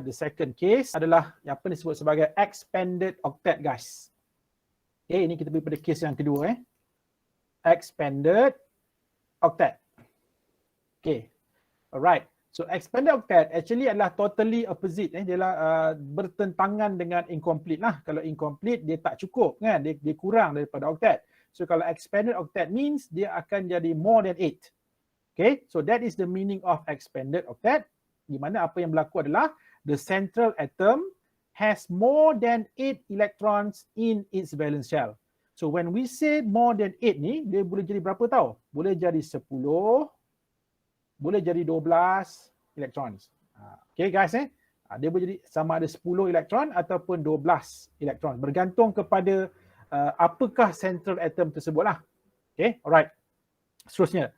the second case adalah yang apa disebut sebagai expanded octet guys. Okay, ini kita pergi pada case yang kedua expanded octet. Okay, alright. So expanded octet actually adalah totally opposite. Dia adalah bertentangan dengan incomplete lah. Kalau incomplete dia tak cukup kan, dia kurang daripada octet. So kalau expanded octet means dia akan jadi more than 8. Okay, so that is the meaning of expanded octet. Di mana apa yang berlaku adalah the central atom has more than 8 electrons in its valence shell. So when we say more than 8 ni, dia boleh jadi berapa tau? Boleh jadi 10, boleh jadi 12 electrons. Okay guys dia boleh jadi sama ada 10 elektron ataupun 12 elektron. Bergantung kepada apakah central atom tersebut lah. Okay, alright. Seterusnya.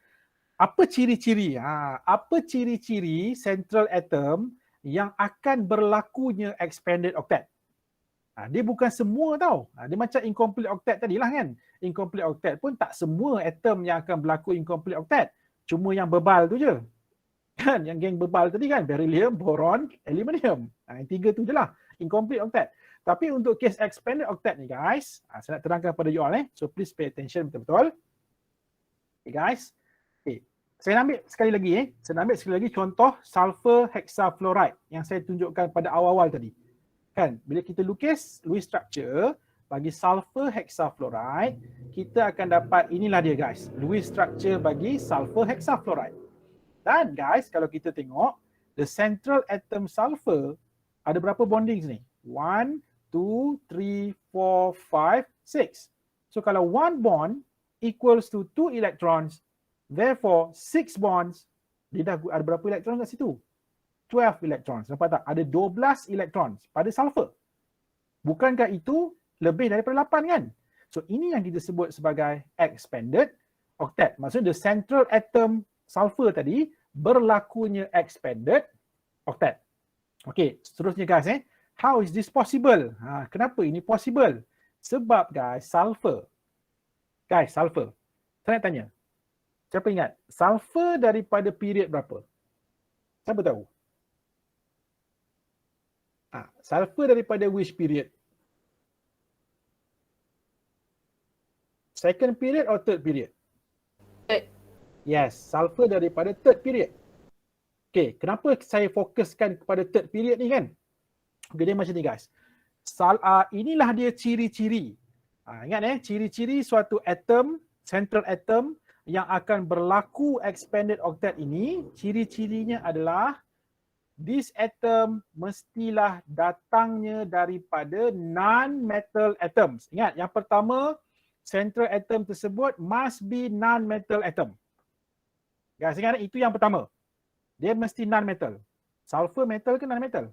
Apa ciri-ciri? Apa ciri-ciri central atom yang akan berlakunya expanded octet? Dia bukan semua tau. Dia macam incomplete octet tadilah kan. Incomplete octet pun tak semua atom yang akan berlaku incomplete octet. Cuma yang bebal tu je. Kan, yang geng bebal tadi kan, beryllium, boron, aluminium. Yang tiga tu je lah, incomplete octet. Tapi untuk case expanded octet ni guys, saya nak terangkan pada you all so please pay attention betul-betul. Okay guys, saya nak ambil sekali lagi contoh sulfur hexafluoride yang saya tunjukkan pada awal-awal tadi. Kan, bila kita lukis Lewis structure bagi sulfur hexafluoride, kita akan dapat inilah dia guys, Lewis structure bagi sulfur hexafluoride. Dan guys, kalau kita tengok the central atom sulfur ada berapa bondings ni? 1, 2, 3, 4, 5, 6. So kalau one bond equals to 2 electrons, therefore 6 bonds, dia dah ada berapa elektron kat situ? 12 electrons. Nampak tak? Ada 12 electrons pada sulfur. Bukankah itu lebih daripada 8 kan? So ini yang kita sebut sebagai expanded octet. Maksudnya the central atom sulfur tadi berlakunya expanded octet. Okay, seterusnya guys how is this possible? Kenapa ini possible? Sebab guys, sulfur. Saya nak tanya. Siapa ingat? Sulfur daripada period berapa? Siapa tahu? Sulfur daripada which period? Second period or third period? Third. Yes, sulfur daripada third period. Okay, kenapa saya fokuskan kepada third period ni kan? Okay, dia macam ni guys. Inilah dia ciri-ciri. Ingat ciri-ciri suatu atom, central atom yang akan berlaku expanded octet ini, ciri-cirinya adalah this atom mestilah datangnya daripada non-metal atoms. Ingat, yang pertama, central atom tersebut must be non-metal atom. Guys, ingat itu yang pertama. Dia mesti non-metal. Sulfur metal ke non-metal?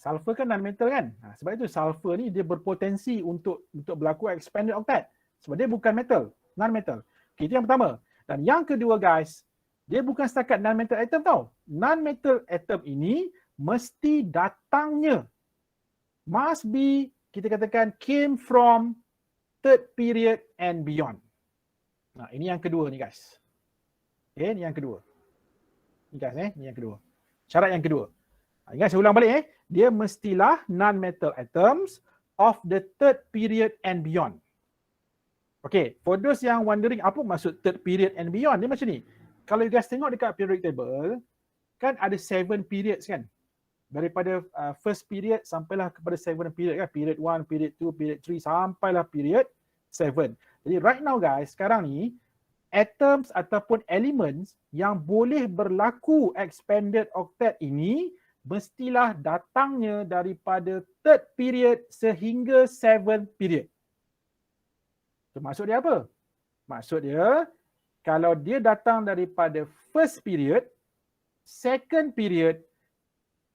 Sulfur kan non-metal kan? Sebab itu sulfur ni dia berpotensi untuk berlaku expanded octet. Sebab dia bukan metal, non-metal. Okay, itu yang pertama. Dan yang kedua guys, dia bukan setakat non-metal atom tau. Non-metal atom ini mesti datangnya, must be, kita katakan came from third period and beyond. Ini yang kedua ni guys. Okay, ni yang kedua. Ni guys ni yang kedua. Syarat yang kedua. Ingat saya ulang balik dia mestilah non-metal atoms of the third period and beyond. Okay, for those yang wondering apa maksud third period and beyond, dia macam ni. Kalau you guys tengok dekat periodic table, kan ada 7 periods kan. Daripada first period sampailah kepada 7 period kan. Period 1, period 2, period 3 sampailah period 7. Jadi right now guys, sekarang ni atoms ataupun elements yang boleh berlaku expanded octet ini mestilah datangnya daripada third period sehingga 7 period. So, maksud dia apa? Maksud dia, kalau dia datang daripada first period, second period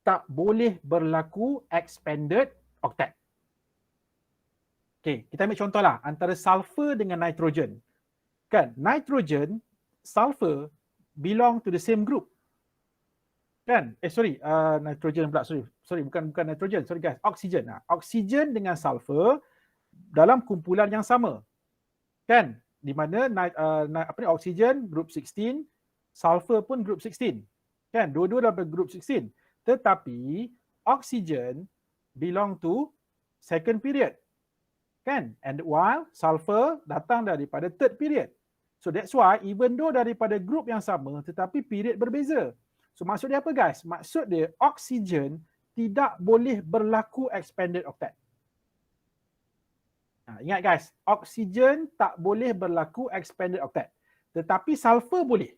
tak boleh berlaku expanded octet. Okay, kita ambil contohlah antara sulfur dengan nitrogen. Kan, nitrogen, sulfur belong to the same group. Kan? Nitrogen pula, sorry, bukan nitrogen, sorry guys, oksigen. Oksigen dengan sulfur dalam kumpulan yang sama. Kan? Di mana oksigen group 16, sulfur pun group 16. Kan? Dua-dua dalam group 16. Tetapi oxygen belong to second period. Kan? And while sulfur datang daripada third period. So that's why even though daripada group yang sama tetapi period berbeza. So maksud dia apa guys? Maksud dia oxygen tidak boleh berlaku expanded octet. Ingat guys, oxygen tak boleh berlaku expanded octet. Tetapi sulfur boleh.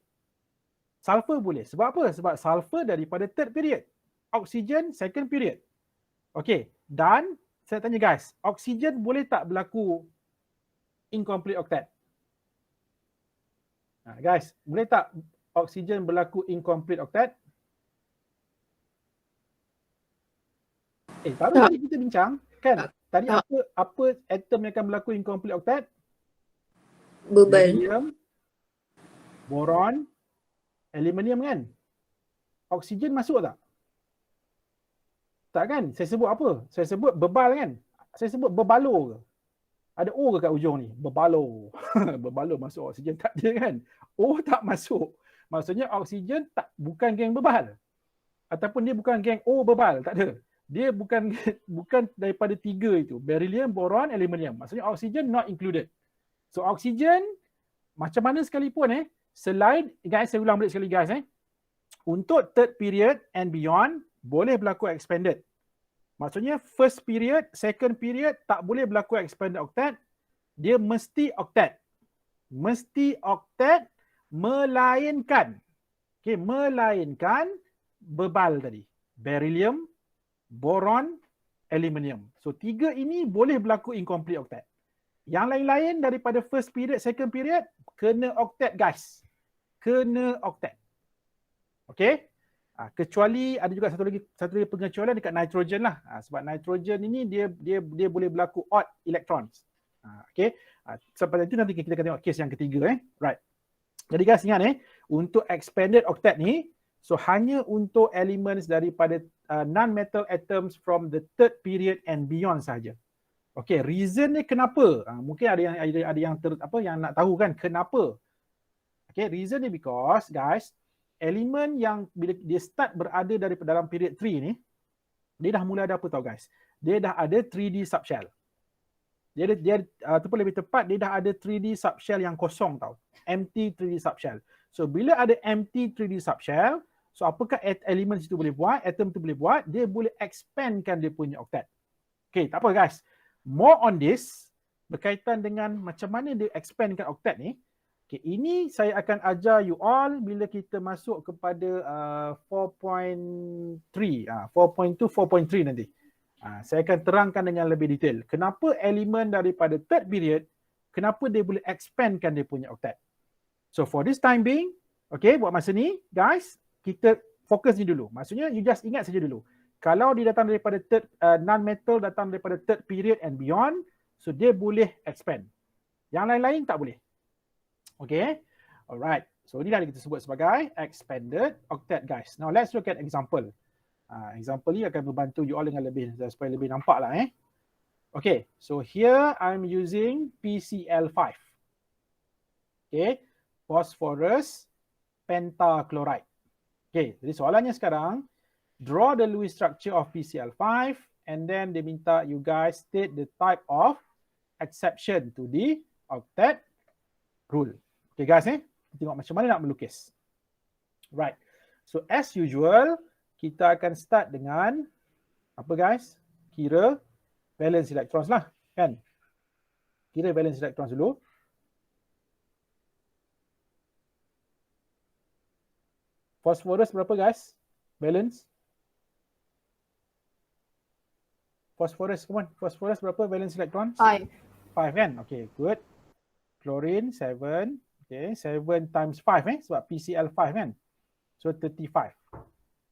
Sulfur boleh. Sebab apa? Sebab sulfur daripada third period. Oxygen second period. Okey, dan saya tanya guys, oxygen boleh tak berlaku incomplete octet? Guys, boleh tak oksigen berlaku incomplete octet? Baru tadi kita bincang kan? Tadi apa atom yang akan berlaku incomplete octet? Barium, boron, aluminium kan? Oksigen masuk tak? Tak kan? Saya sebut apa? Saya sebut bebal kan? Saya sebut berbalur ke? Ada O ke kat ujung ni? Berbalur. Berbalur masuk oksigen tak ada kan? O tak masuk. Maksudnya oksigen bukan geng bebal. Ataupun dia bukan geng O bebal. Tak ada. Dia bukan daripada tiga itu. Beryllium, boron, aluminium. Maksudnya oksigen not included. So oksigen macam mana sekalipun selain, guys saya ulang balik sekali guys untuk third period and beyond boleh berlaku expanded. Maksudnya first period, second period tak boleh berlaku expanded octet. Dia mesti octet. Mesti octet melainkan. Okay, melainkan bebal tadi. Beryllium, boron, aluminium. So tiga ini boleh berlaku incomplete octet. Yang lain-lain daripada first period, second period kena octet guys. Kena octet. Okay. Kecuali ada juga satu lagi pengecualian dekat nitrogen lah. Sebab nitrogen ini dia boleh berlaku odd electrons. Okay. Sampai itu nanti kita akan tengok kes yang ketiga. Right. Jadi guys ingat untuk expanded octet ni, so hanya untuk elements daripada non-metal atoms from the third period and beyond sahaja. Okay, reason ni kenapa? Mungkin ada yang nak tahu kan kenapa? Okay, reason ni because guys, elemen yang bila dia start berada daripada dalam period 3 ni, dia dah mula ada apa tau guys? Dia dah ada 3D subshell. Dia ataupun lebih tepat dia dah ada 3D subshell yang kosong tau. Empty 3D subshell. So bila ada empty 3D subshell, so apakah elemen itu boleh buat? Atom itu boleh buat? Dia boleh expandkan dia punya octet. Okay, tak apa guys. More on this berkaitan dengan macam mana dia expandkan octet ni. Okay, ini saya akan ajar you all bila kita masuk kepada 4.3, 4.2, 4.3 nanti. Saya akan terangkan dengan lebih detail. Kenapa elemen daripada third period, kenapa dia boleh expandkan dia punya octet. So for this time being, okay, buat masa ni, guys, kita fokus ni dulu. Maksudnya you just ingat saja dulu. Kalau dia datang daripada third, non-metal datang daripada third period and beyond, so dia boleh expand. Yang lain-lain tak boleh. Okay, alright. So inilah kita sebut sebagai expanded octet guys. Now let's look at example. Example ni akan membantu you all dengan supaya lebih nampak lah Okay, so here I'm using PCl5. Okay, phosphorus pentachloride. Okay, jadi soalannya sekarang, draw the Lewis structure of PCl5 and then dia minta you guys state the type of exception to the octet rule. Okay guys tengok macam mana nak melukis. Right. So as usual, kita akan start dengan apa guys? Kira valence electrons lah, kan? Kira valence electrons dulu. Phosphorus berapa guys? Valence? Phosphorus, come on. Phosphorus berapa valence electrons? 5 kan? Okay, good. Chlorine 7. Okay, 7 times 5 sebab PCl5 kan. So 35.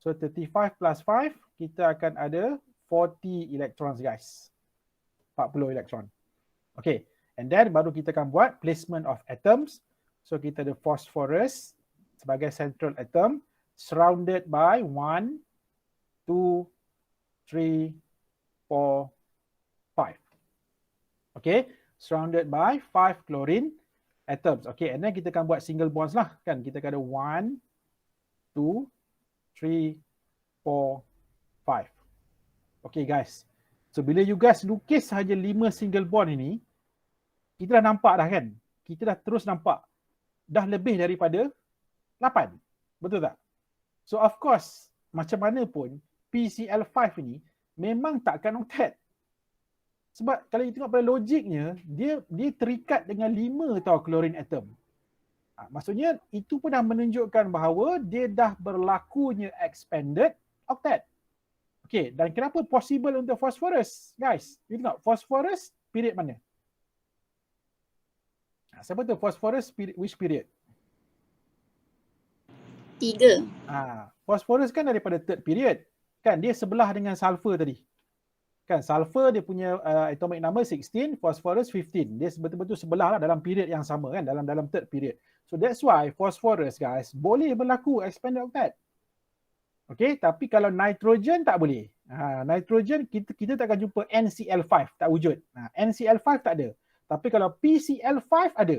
So 35 plus 5 kita akan ada 40 electrons guys. 40 elektron. Okay, and then baru kita akan buat placement of atoms. So kita ada phosphorus sebagai central atom surrounded by 1, 2, 3, 4, 5. Okay, surrounded by 5 chlorine atoms. Okay, and then kita akan buat single bonds lah kan. Kita akan ada 1, 2, 3, 4, Okay guys. So bila you guys lukis sahaja 5 single bond ini, kita dah nampak dah kan? Kita dah terus nampak. Dah lebih daripada 8. Betul tak? So of course, macam mana pun PCl5 ini memang takkan octet. Sebab kalau you tengok pada logiknya, dia terikat dengan 5 tau chlorine atom. Maksudnya itu pun dah menunjukkan bahawa dia dah berlakunya expanded octet. Okay, dan kenapa possible untuk phosphorus? Guys, you tengok phosphorus period mana? Siapa tu phosphorus which period? 3. Phosphorus kan daripada third period. Kan dia sebelah dengan sulfur tadi. Kan sulfur dia punya atomic number 16, phosphorus 15. Dia betul-betul sebelah lah dalam period yang sama kan, dalam third period. So that's why phosphorus guys boleh berlaku expanded octet. Okay, tapi kalau nitrogen tak boleh. Nitrogen kita tak akan jumpa NCl5, tak wujud. NCl5 tak ada. Tapi kalau PCl5 ada.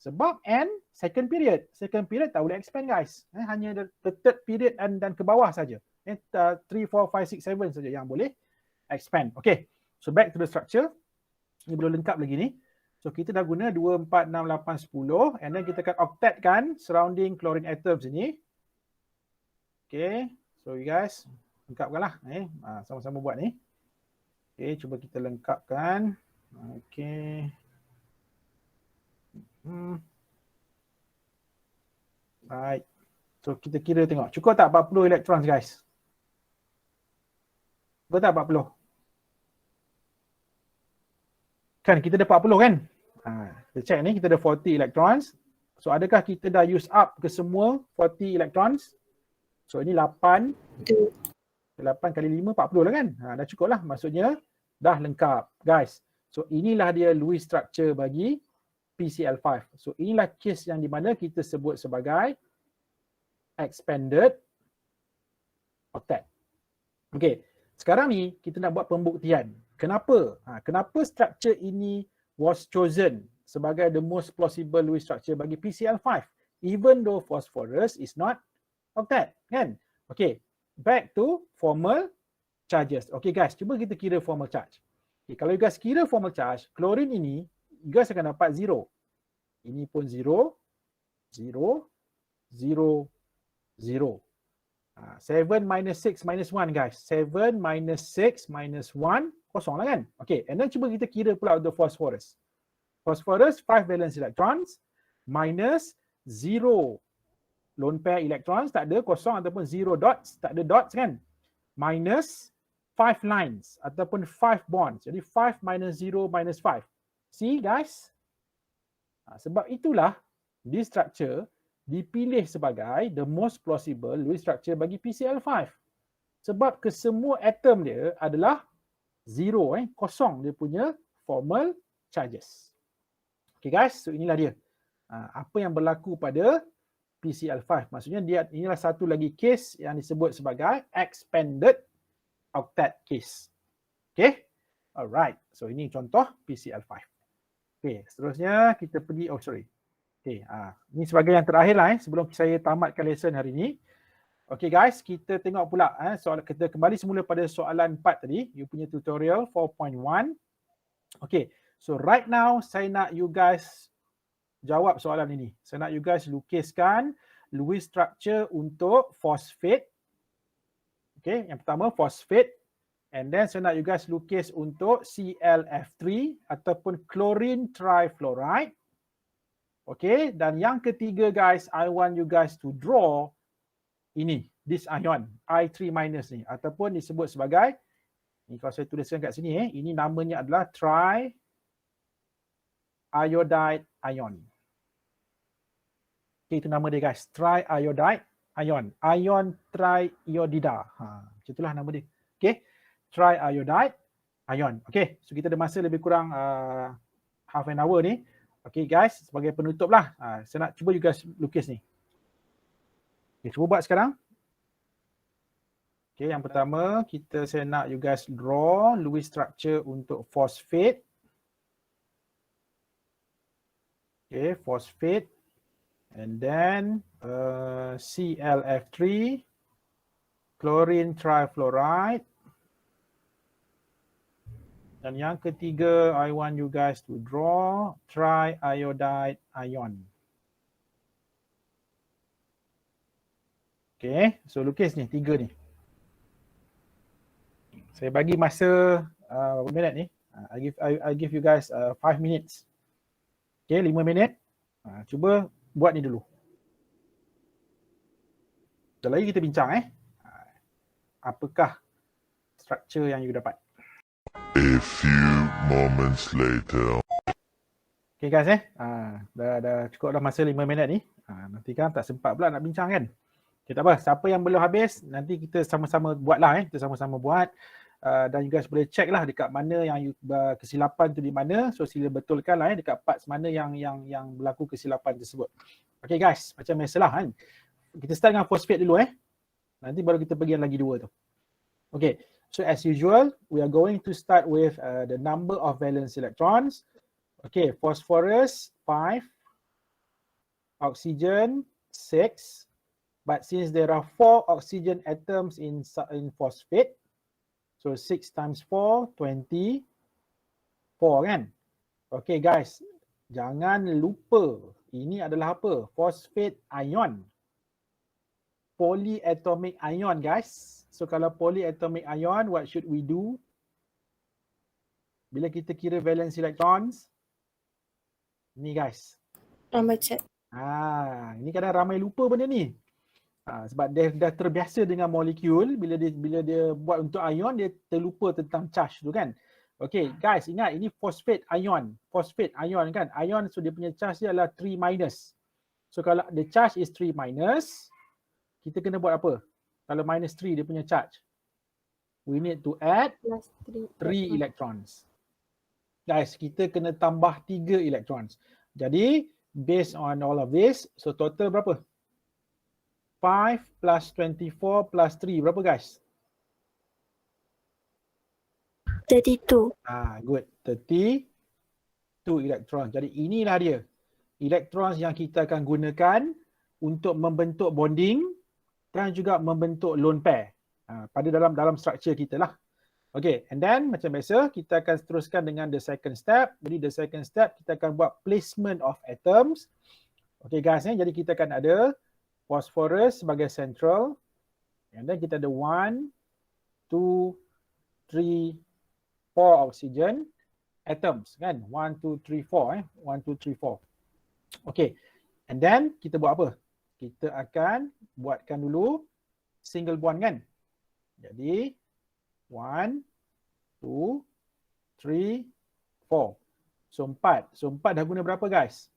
Sebab N second period tak boleh expand guys. Hanya the third period dan ke bawah saja. 3, 4, 5, 6, 7 saja yang boleh expand. Okay, so back to the structure. Ini belum lengkap lagi ni. So kita dah guna 2, 4, 6, 8, 10 and then kita akan octetkan surrounding chlorine atoms ini. Okay, so you guys lengkapkanlah. Sama-sama buat ni. Okay, cuba kita lengkapkan. Okay. Right. So kita kira tengok. Cukup tak 40 electrons guys? Cukup tak 40? Kan kita ada 40 kan? Kita check ni, kita ada 40 electrons. So adakah kita dah use up ke semua 40 electrons? So ini 8. 8 kali 5, 40 lah kan? Dah cukup lah. Maksudnya dah lengkap. Guys, so inilah dia Lewis structure bagi PCl5. So inilah case yang di mana kita sebut sebagai expanded octet. Okay, sekarang ni kita nak buat pembuktian. Kenapa? Kenapa structure ini was chosen sebagai the most plausible Lewis structure bagi PCl5 even though phosphorus is not octet, kan? Okay, back to formal charges. Okay guys, cuba kita kira formal charge. Okay, kalau you guys kira formal charge, chlorine ini you guys akan dapat 0. Ini pun 0, 0, 0, 0. 7 minus 6 minus 1 guys. 7 minus 6 minus 1, kosong lah kan? Okay, and then cuba kita kira pula untuk phosphorus. Phosphorus 5 valence electrons minus 0 lone pair electrons, tak ada, kosong ataupun 0 dots, tak ada dots kan? Minus 5 lines ataupun 5 bonds. Jadi 5 minus 0 minus 5. See guys? Sebab itulah this structure dipilih sebagai the most plausible Lewis structure bagi PCl5. Sebab kesemua atom dia adalah 0, kosong dia punya formal charges. Okay guys, so inilah dia. Apa yang berlaku pada PCl5. Maksudnya inilah satu lagi case yang disebut sebagai expanded octet case. Okay, alright. So ini contoh PCl5. Okay, seterusnya kita pergi, Okay, ini sebagai yang terakhir lah sebelum saya tamatkan lesson hari ini. Okay guys, kita tengok pula soalan, kita kembali semula pada soalan 4 tadi, you punya tutorial 4.1. Okay, so right now saya nak you guys jawab soalan ini. Saya nak you guys lukiskan Lewis structure untuk phosphate. Okay, yang pertama phosphate. And then saya nak you guys lukis untuk ClF3 ataupun chlorine trifluoride. Okay, dan yang ketiga guys, I want you guys to draw ini, this ion, I3 minus ni, ataupun disebut sebagai, ni kalau saya tuliskan kat sini, ini namanya adalah triiodide ion. Okay, itu nama dia guys, triiodide ion, ion triiodida. Macam itulah nama dia. Okay, triiodide ion. Okay, so kita ada masa lebih kurang half an hour ni. Okay guys, sebagai penutup lah, saya nak cuba you guys lukis ni. Okay, cuba buat sekarang. Okay, yang pertama saya nak you guys draw Lewis structure untuk phosphate. Okay, phosphate. And then ClF3. chlorine trifluoride. Dan yang ketiga, I want you guys to draw triiodide ion. Okay, so lukis ni, 3 ni. Saya bagi masa berapa minit ni? I give you guys 5 minutes. Okay, 5 minit. Cuba buat ni dulu. Sekejap lagi kita bincang apakah structure yang you dapat. A few moments later. Okay guys dah cukup dah masa 5 minit ni. Nanti kan tak sempat pula nak bincang kan. Okay, tak apa, siapa yang belum habis nanti kita sama-sama buatlah kita sama-sama buat. Dan you guys boleh check lah dekat mana yang you, kesilapan tu di mana. So sila betulkan lah dekat parts mana yang berlaku kesilapan tersebut. Okay guys, macam biasalah kan. Kita start dengan phosphate dulu Nanti baru kita pergi yang lagi 2 tu. Okay, so as usual, we are going to start with the number of valence electrons. Okay, phosphorus 5, oxygen 6. But since there are 4 oxygen atoms in phosphate, so 6 times 4, 24 kan? Okay guys, jangan lupa ini adalah apa? Phosphate ion. Polyatomic ion guys. So kalau polyatomic ion, what should we do? Bila kita kira valence electrons, ni guys. Baca. Ini kadang ramai lupa benda ni. Sebab dia dah terbiasa dengan molekul, bila dia buat untuk ion, dia terlupa tentang charge tu kan. Okay guys, ingat ini phosphate ion. Phosphate ion kan. Ion, so dia punya charge dia adalah 3 minus. So kalau the charge is 3 minus, kita kena buat apa? Kalau minus 3 dia punya charge, we need to add 3 electrons. Guys, kita kena tambah 3 electrons. Jadi, based on all of this, so total berapa? 5 plus 24 plus 3, berapa guys? 32. Good. 32 electrons. Jadi inilah dia. Electrons yang kita akan gunakan untuk membentuk bonding dan juga membentuk lone pair. Pada dalam structure kita lah. Okay, and then macam biasa kita akan teruskan dengan the second step. Jadi the second step kita akan buat placement of atoms. Okay guys, jadi kita akan ada phosphorus sebagai central. And then kita ada 1, 2, 3, 4 oxygen atoms kan. 1, 2, 3, 4 1, 2, 3, 4. Okay. And then kita buat apa? Kita akan buatkan dulu single bond kan. Jadi 1, 2, 3, 4. So 4. So 4 dah guna berapa guys?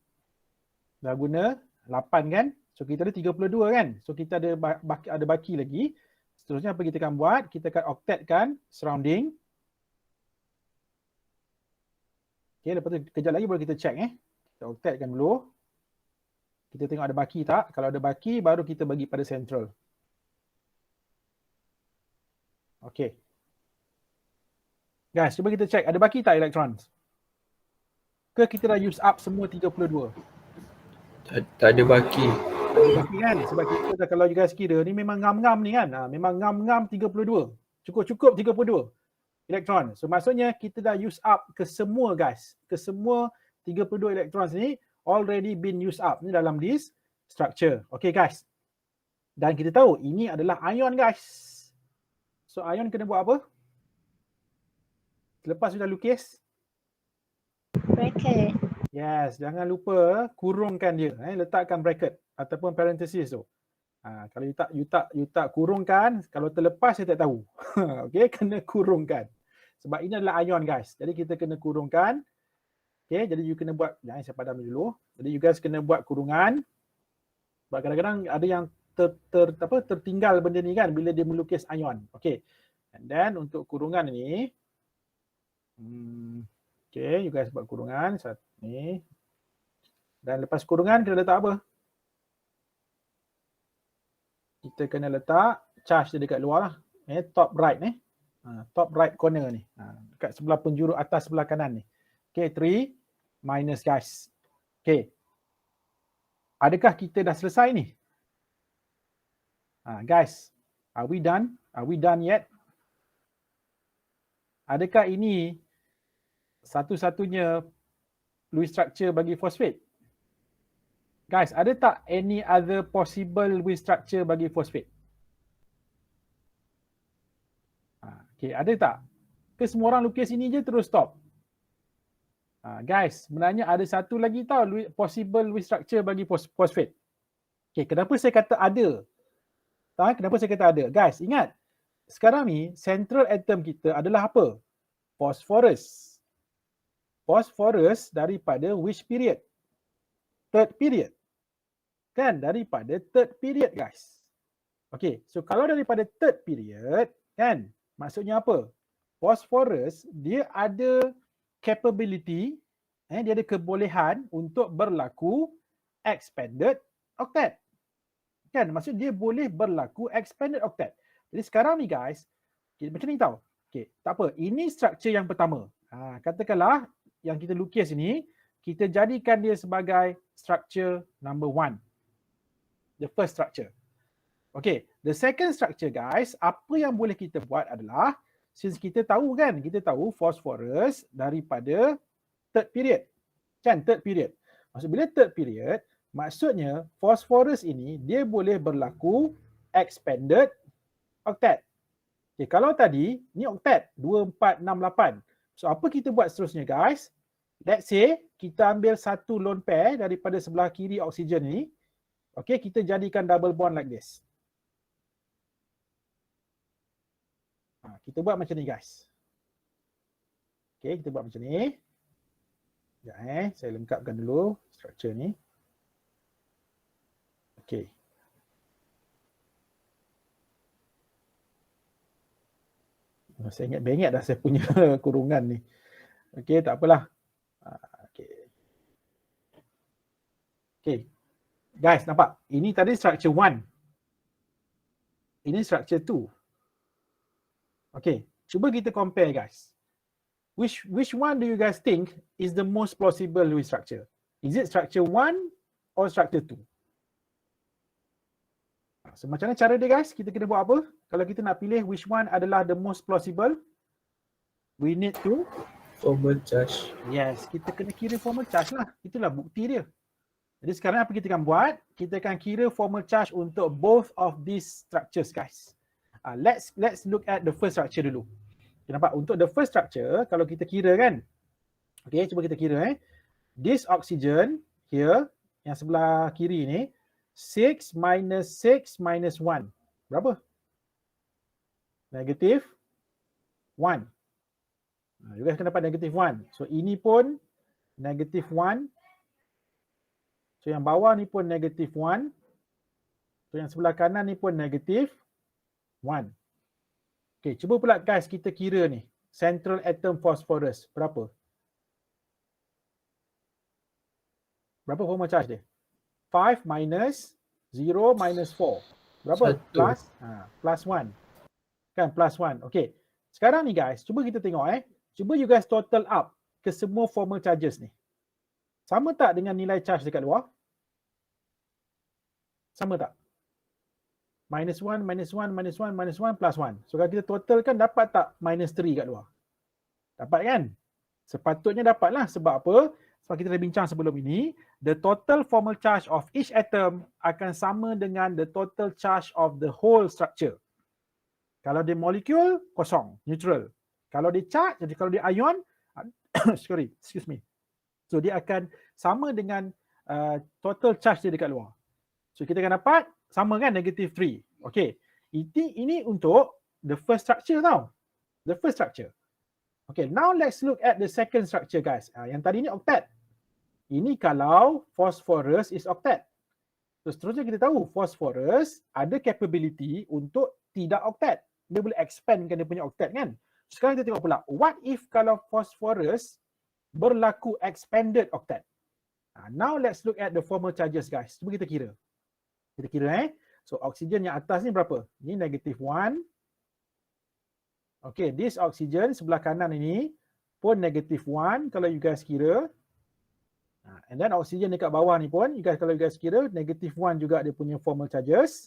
Dah guna 8 kan? So kita ada 32 kan? So kita ada baki lagi. Seterusnya apa kita akan buat? Kita akan octetkan surrounding. Okay, lepas tu kejap lagi baru kita check Kita octetkan dulu. Kita tengok ada baki tak? Kalau ada baki baru kita bagi pada central. Okay. Guys, cuba kita check ada baki tak electrons? Ke kita dah use up semua 32? Tak ada baki. Baki kan? Sebab kita dah, kalau you guys kira ni memang ngam-ngam ni kan. Memang ngam-ngam 32. Cukup-cukup 32 elektron. So maksudnya kita dah use up ke semua guys. Ke semua 32 electrons ni already been used up ni dalam this structure. Okay guys. Dan kita tahu ini adalah ion guys. So ion kena buat apa? Selepas sudah lukis. Bracket. Yes, jangan lupa kurungkan dia. Letakkan bracket ataupun parenthesis tu. Kalau you tak kurungkan, kalau terlepas saya tak tahu. Okay, kena kurungkan. Sebab ini adalah ion guys. Jadi kita kena kurungkan. Okay, jadi you kena buat, jangan saya padam dulu. Jadi you guys kena buat kurungan. Sebab kadang-kadang ada yang tertinggal benda ni kan bila dia melukis ion. Okay. And then untuk kurungan ni, okay, you guys buat kurungan ni. Dan lepas kurungan kita letak apa? Kita kena letak charge dia dekat luar lah. Top right top right corner ni. Dekat sebelah penjuru atas sebelah kanan ni. Okay, 3 minus guys. Okay. Adakah kita dah selesai ni? Guys, Are we done? Are we done yet? Adakah ini satu-satunya Lewis structure bagi phosphate? Guys, ada tak any other possible Lewis structure bagi phosphate? Okay, ada tak? Ke semua orang lukis ini je terus stop? Guys, sebenarnya ada satu lagi tau possible Lewis structure bagi phosphate. Okay, kenapa saya kata ada? Tahu kenapa saya kata ada? Guys, ingat. Sekarang ni central atom kita adalah apa? Phosphorus. Phosphorus daripada which period? Third period. Kan? Daripada third period, guys. Okay, so kalau daripada third period, kan? Maksudnya apa? Phosphorus, dia ada capability, dia ada kebolehan untuk berlaku expanded octet. Kan? Maksud dia boleh berlaku expanded octet. Jadi sekarang ni guys, macam ni tau. Okay, tak apa. Ini structure yang pertama. Katakanlah yang kita lukis ini, kita jadikan dia sebagai structure number 1. The first structure. Okay, the second structure guys, apa yang boleh kita buat adalah, since kita tahu kan, kita tahu phosphorus daripada third period. Kan, third period. Maksud bila third period, maksudnya phosphorus ini dia boleh berlaku expanded octet. Okay, kalau tadi ni octet 2, 4, 6, 8. So apa kita buat seterusnya guys? Let's say kita ambil satu lone pair daripada sebelah kiri oksigen ni. Okay, kita jadikan double bond like this. Kita buat macam ni guys. Okay, kita buat macam ni. Sekejap saya lengkapkan dulu structure ni. Okay. Saya ingat bengek dah saya punya kurungan ni. Okay, tak apalah. Okay. Okay. Guys, nampak? Ini tadi structure 1. Ini structure 2. Okay, cuba kita compare guys. Which one do you guys think is the most plausible Lewis structure? Is it structure 1 or structure 2? So macam mana cara dia guys? Kita kena buat apa? Kalau kita nak pilih which one adalah the most plausible, we need to Formal charge. yes, kita kena kira formal charge lah. Itulah bukti dia. Jadi sekarang apa kita akan buat? Kita akan kira formal charge untuk both of these structures guys. Let's look at the first structure dulu. Okay, nampak? Untuk the first structure, kalau kita kira kan. Okay, cuba kita kira This oxygen here, yang sebelah kiri ni, 6 minus 6 minus 1. Berapa? Negative 1. You guys akan dapat negative 1. So ini pun negative 1. So yang bawah ni pun negative 1. So yang sebelah kanan ni pun negative 1. Okay, cuba pula guys kita kira ni. Central atom phosphorus. Berapa? Berapa formal charge dia? 5 minus 0 minus 4. Berapa? 1. Plus 1. Kan plus 1. Okay. Sekarang ni guys, cuba kita tengok Cuba you guys total up ke semua formal charges ni. Sama tak dengan nilai charge dekat luar? Sama tak? Minus 1, minus 1, minus 1, minus 1, plus 1. So kalau kita totalkan dapat tak minus 3 kat luar? Dapat kan? Sepatutnya dapat lah. Sebab apa? Sebab kita dah bincang sebelum ini, the total formal charge of each atom akan sama dengan the total charge of the whole structure. Kalau dia molekul, kosong, neutral. Kalau dia charge, jadi kalau dia ion, sorry, excuse me. So dia akan sama dengan total charge dia dekat luar. So kita akan dapat sama kan, negative 3. Okay, ini untuk the first structure tau. The first structure. Okay, now let's look at the second structure guys. Yang tadi ni octet. Ini kalau phosphorus is octet. So seterusnya kita tahu phosphorus ada capability untuk tidak octet. Dia boleh expandkan dia punya octet kan. Sekarang kita tengok pula, what if kalau phosphorus berlaku expanded octet? Now let's look at the formal charges guys. Cuba kita kira. Kita kira So oksigen yang atas ni berapa? Ini negative 1. Okay, this oksigen sebelah kanan ini pun negative 1 kalau you guys kira. And then oksigen dekat bawah ni pun, kalau you guys kira, negative 1 juga dia punya formal charges.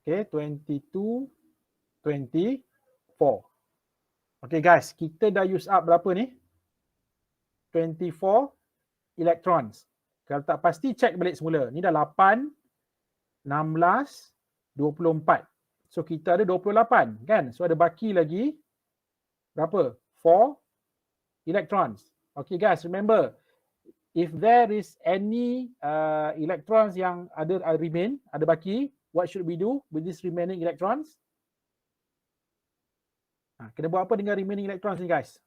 Okay, 22, 24. Okay guys, kita dah use up berapa ni? 24 electrons. Kalau tak pasti, check balik semula. Ni dah 8, 16, 24. So kita ada 28 kan? So ada baki lagi berapa? 4 electrons. Okay guys, remember, if there is any electrons yang ada remain, ada baki, what should we do with these remaining electrons? Kena buat apa dengan remaining electrons ni guys?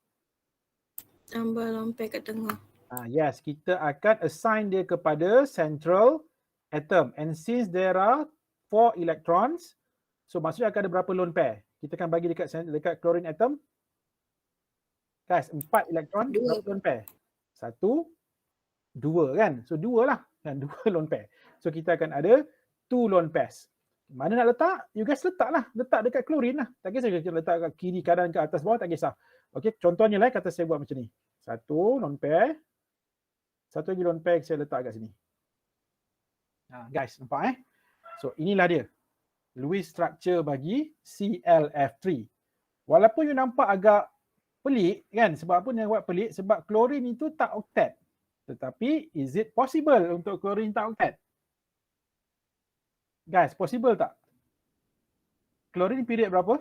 Tambah lompat kat tengah. Yes, kita akan assign dia kepada central atom. And since there are 4 electrons, so maksudnya akan ada berapa lone pair? Kita akan bagi dekat chlorine atom. Guys, 4 elektron, berapa lone pair? 1, 2 kan? So 2 lah, kan? 2 lone pair. So kita akan ada 2 lone pairs. Mana nak letak? You guys letak lah. Letak dekat chlorine lah. Tak kisah kita letak kat kiri, kanan, ke atas, bawah, tak kisah. Okay, contohnya lah kata saya buat macam ni. 1 lone pair. 1 lagi lone pair saya letak kat sini. Guys, nampak So inilah dia. Lewis structure bagi ClF3. Walaupun you nampak agak pelik kan? Sebab apa yang buat pelik? Sebab chlorine itu tak octet. Tetapi is it possible untuk chlorine tak octet? Guys, possible tak? Chlorine period berapa?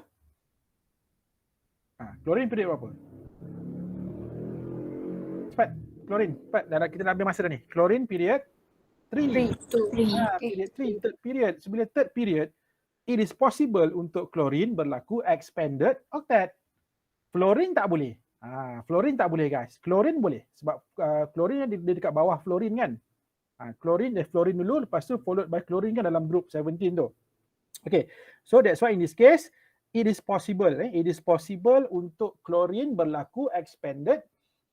Chlorine period berapa? Cepat, chlorine. Cepat, kita dah ambil masa dah ni. Chlorine period 3. Period 3, third period. So bila third period, it is possible untuk chlorine berlaku expanded octet. Fluorine tak boleh. Fluorine tak boleh guys. Chlorine boleh. Sebab chlorine dia dekat bawah fluorine kan. Chlorine dulu, lepas tu followed by chlorine kan dalam group 17 tu. Okay, so that's why in this case, it is possible. It is possible untuk chlorine berlaku expanded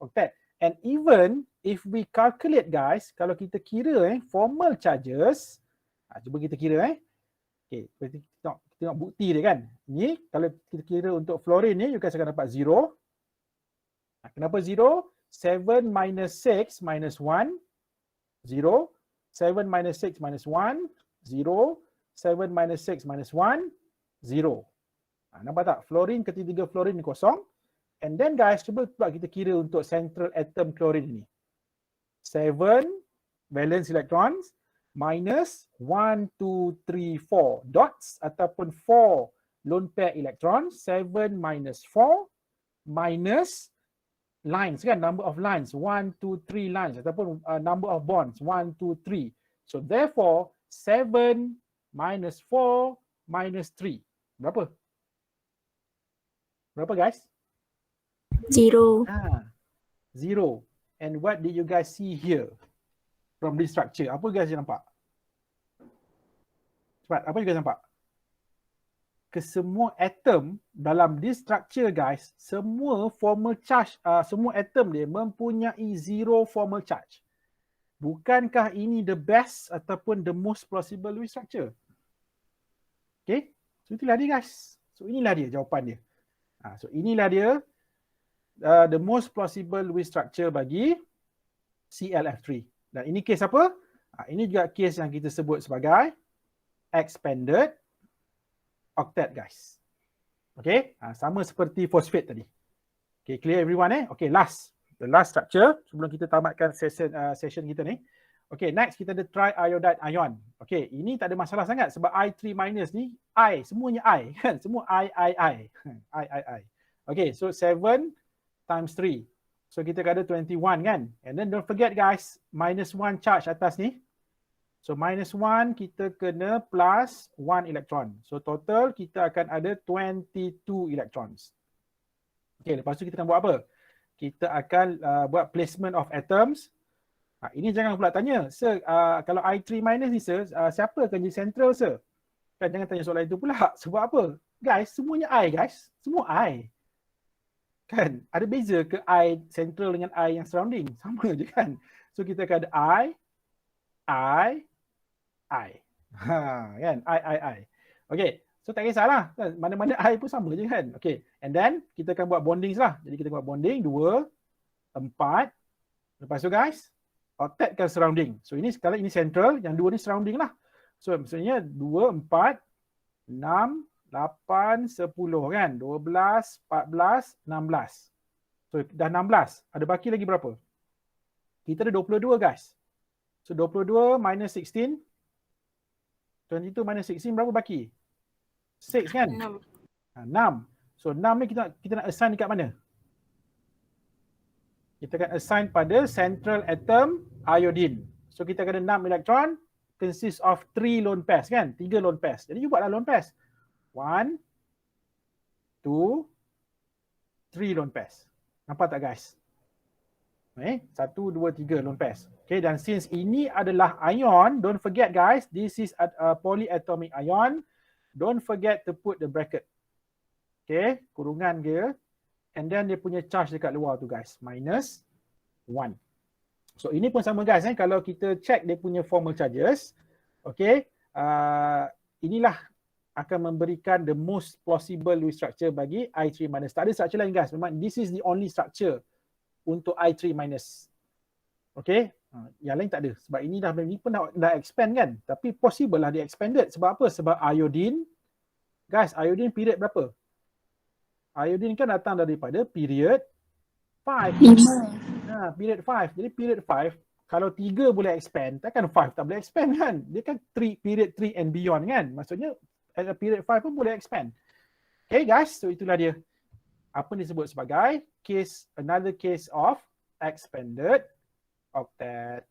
octet. And even if we calculate guys, kalau kita kira formal charges, cuba kita kira okay, kita tengok bukti dia kan. Ni kalau kita kira untuk fluorine ni, you guys akan dapat 0. Kenapa 0? 7 minus 6 minus 1, 0. 7 minus 6 minus 1, 0. 7 minus 6 minus 1, 0. Nampak tak? Fluorine ketiga fluorine ni kosong. And then guys, cuba pula kita kira untuk central atom chlorine ni. 7 valence electrons minus 1, 2, 3, 4 dots ataupun 4 lone pair electrons. 7 minus 4 minus lines kan, number of lines, 1, 2, 3 lines ataupun number of bonds, 1, 2, 3. So therefore, 7 minus 4 minus 3. Berapa? Berapa guys? 0. 0. And what did you guys see here from this structure? Apa guys yang nampak? Cepat, apa you guys nampak? Kesemua atom dalam this structure guys, semua formal charge, semua atom dia mempunyai 0 formal charge. Bukankah ini the best ataupun the most plausible Lewis structure? Okay, so itulah dia guys. So inilah dia jawapan dia. So inilah dia the most plausible Lewis structure bagi ClF3. Dan ini case apa? Ini juga case yang kita sebut sebagai expanded octet guys. Okay, sama seperti phosphate tadi. Okay, clear everyone Okay, the last structure sebelum kita tamatkan session kita ni. Okay, next kita ada triiodide ion. Okay, ini tak ada masalah sangat sebab I3 minus ni I, semuanya I kan, semua I. Okay, so 7 times 3. So kita ada 21 kan. And then don't forget guys, minus 1 charge atas ni. So minus 1 kita kena plus 1 electron. So total kita akan ada 22 electrons. Okay, lepas tu kita akan buat apa? Kita akan buat placement of atoms. Ini jangan pula tanya, sir, kalau I3 minus ni sir, siapa akan jadi central sir? Kan jangan tanya soalan itu pula. Sebab apa? Guys, semuanya I guys. Semua I. Kan? Ada beza ke I central dengan I yang surrounding? Sama je kan? So kita akan ada I. Kan? I. Okay. So tak kisahlah. Kan? Mana-mana I pun sama je kan? Okay. And then kita akan buat bonding lah. Jadi kita buat bonding 2, 4. Lepas tu guys, octetkan surrounding. So ini sekarang ini central, yang 2 ni surrounding lah. So maksudnya 2, 4, 6, 8, 10 kan? 12, 14, 16. So dah 16. Ada baki lagi berapa? Kita ada 22 guys. So 22 minus 16. 22 minus 16 berapa baki? 6 kan? 6. 6. So 6 ni kita nak assign dekat mana? Kita akan assign pada central atom iodine. So kita ada 6 elektron, consists of 3 lone pairs kan? 3 lone pairs. Jadi you buatlah lone pairs. 1, 2, 3 lone pairs. Nampak tak guys? 1, 2, 3 lone pairs. Okay, dan since ini adalah ion, don't forget guys, this is a polyatomic ion. Don't forget to put the bracket. Okay, kurungan dia. And then dia punya charge dekat luar tu guys, minus 1. So ini pun sama guys, kalau kita check dia punya formal charges, okay, inilah akan memberikan the most plausible Lewis structure bagi I3 minus. Tak ada structure lain guys, memang this is the only structure untuk I3 minus. Okay, yang lain tak ada. Sebab ini pun dah expand kan, tapi possible lah dia expanded. Sebab apa? Sebab iodine, guys, iodine period berapa? Iodine kan datang daripada period 5. 5. Period 5. Jadi period 5, kalau 3 boleh expand, takkan 5 tak boleh expand kan? Dia kan period 3 and beyond kan? Maksudnya period 5 pun boleh expand. Okay guys, so itulah dia. Apa disebut sebagai another case of expanded octet.